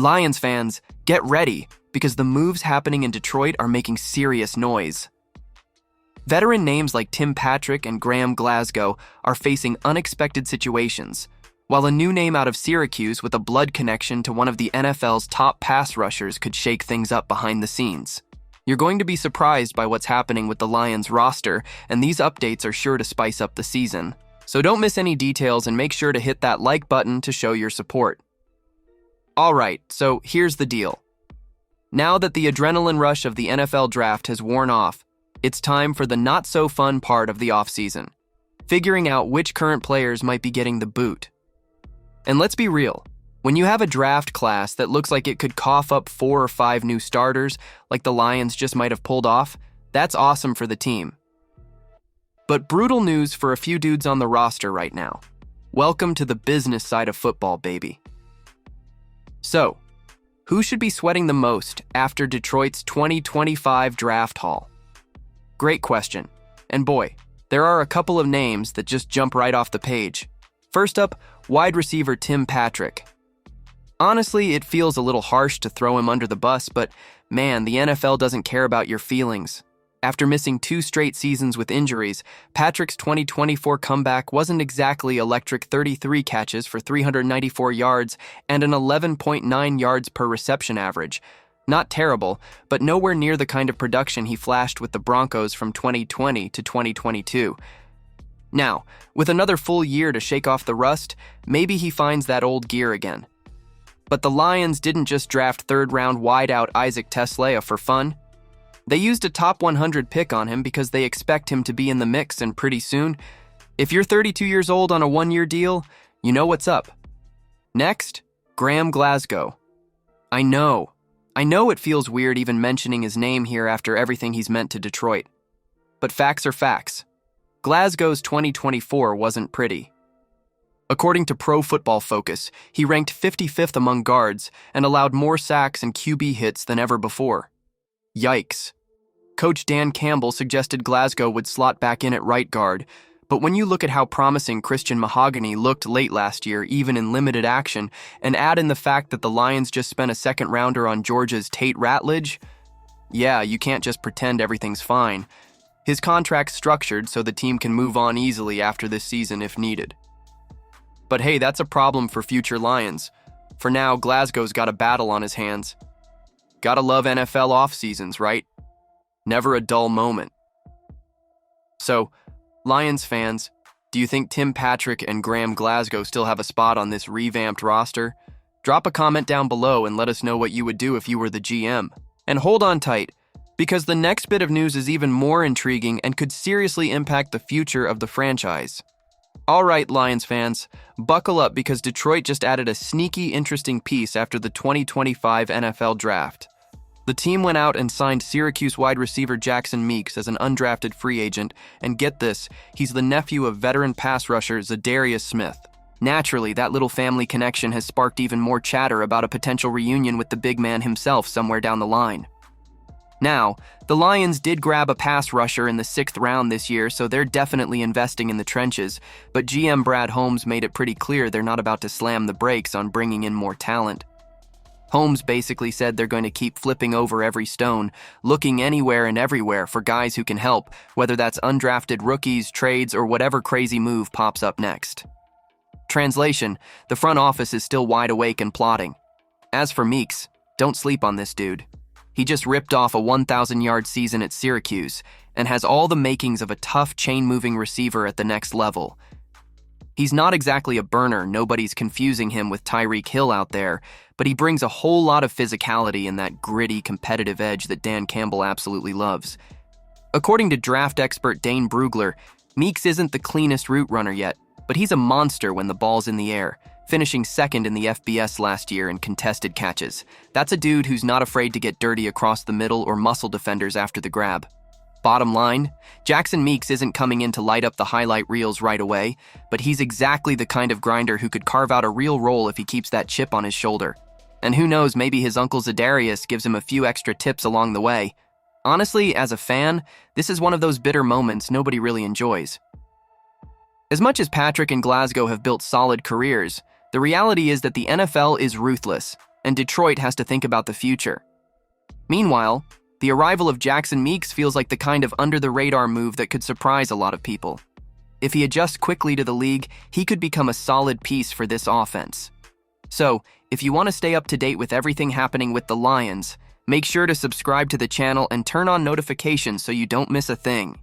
Lions fans, get ready, because the moves happening in Detroit are making serious noise. Veteran names like Tim Patrick and Graham Glasgow are facing unexpected situations, while a new name out of Syracuse with a blood connection to one of the NFL's top pass rushers could shake things up behind the scenes. You're going to be surprised by what's happening with the Lions roster, and these updates are sure to spice up the season. So don't miss any details and make sure to hit that like button to show your support. Alright, so here's the deal. Now that the adrenaline rush of the NFL draft has worn off, it's time for the not-so-fun part of the offseason, figuring out which current players might be getting the boot. And let's be real, when you have a draft class that looks like it could cough up 4 or 5 new starters, like the Lions just might have pulled off, that's awesome for the team. But brutal news for a few dudes on the roster right now. Welcome to the business side of football, baby. So, who should be sweating the most after Detroit's 2025 draft haul? Great question. And boy, there are a couple of names that just jump right off the page. First up, wide receiver Tim Patrick. Honestly, it feels a little harsh to throw him under the bus, but man, the NFL doesn't care about your feelings. After missing 2 straight seasons with injuries, Patrick's 2024 comeback wasn't exactly electric. 33 catches for 394 yards and an 11.9 yards per reception average. Not terrible, but nowhere near the kind of production he flashed with the Broncos from 2020 to 2022. Now, with another full year to shake off the rust, maybe he finds that old gear again. But the Lions didn't just draft 3rd-round wideout Isaac Tesleya for fun. They used a top 100 pick on him because they expect him to be in the mix, and pretty soon, if you're 32 years old on a 1-year deal, you know what's up. Next, Graham Glasgow. I know it feels weird even mentioning his name here after everything he's meant to Detroit. But facts are facts. Glasgow's 2024 wasn't pretty. According to Pro Football Focus, he ranked 55th among guards and allowed more sacks and QB hits than ever before. Yikes. Coach Dan Campbell suggested Glasgow would slot back in at right guard, but when you look at how promising Christian Mahogany looked late last year, even in limited action, and add in the fact that the Lions just spent a 2nd-rounder on Georgia's Tate Ratledge, yeah, you can't just pretend everything's fine. His contract's structured so the team can move on easily after this season if needed. But hey, that's a problem for future Lions. For now, Glasgow's got a battle on his hands. Gotta love NFL off-seasons, right? Never a dull moment. So, Lions fans, do you think Tim Patrick and Graham Glasgow still have a spot on this revamped roster? Drop a comment down below and let us know what you would do if you were the GM. And hold on tight, because the next bit of news is even more intriguing and could seriously impact the future of the franchise. Alright, Lions fans, buckle up because Detroit just added a sneaky, interesting piece after the 2025 NFL Draft. The team went out and signed Syracuse wide receiver Jackson Meeks as an undrafted free agent, and get this, he's the nephew of veteran pass rusher Zadarius Smith. Naturally, that little family connection has sparked even more chatter about a potential reunion with the big man himself somewhere down the line. Now, the Lions did grab a pass rusher in the 6th round this year, so they're definitely investing in the trenches, but GM Brad Holmes made it pretty clear they're not about to slam the brakes on bringing in more talent. Holmes basically said they're going to keep flipping over every stone, looking anywhere and everywhere for guys who can help, whether that's undrafted rookies, trades, or whatever crazy move pops up next. Translation, the front office is still wide awake and plotting. As for Meeks, don't sleep on this dude. He just ripped off a 1,000-yard season at Syracuse and has all the makings of a tough chain-moving receiver at the next level. He's not exactly a burner, nobody's confusing him with Tyreek Hill out there, but he brings a whole lot of physicality and that gritty, competitive edge that Dan Campbell absolutely loves. According to draft expert Dane Brugler, Meeks isn't the cleanest route runner yet, but he's a monster when the ball's in the air, finishing 2nd in the FBS last year in contested catches. That's a dude who's not afraid to get dirty across the middle or muscle defenders after the grab. Bottom line, Jackson Meeks isn't coming in to light up the highlight reels right away, but he's exactly the kind of grinder who could carve out a real role if he keeps that chip on his shoulder. And who knows, maybe his uncle Zadarius gives him a few extra tips along the way. Honestly, as a fan, this is one of those bitter moments nobody really enjoys. As much as Patrick and Glasgow have built solid careers, the reality is that the NFL is ruthless. and Detroit has to think about the future. Meanwhile, the arrival of Jackson Meeks feels like the kind of under-the-radar move that could surprise a lot of people. If he adjusts quickly to the league, he could become a solid piece for this offense. So, if you want to stay up to date with everything happening with the Lions, make sure to subscribe to the channel and turn on notifications so you don't miss a thing.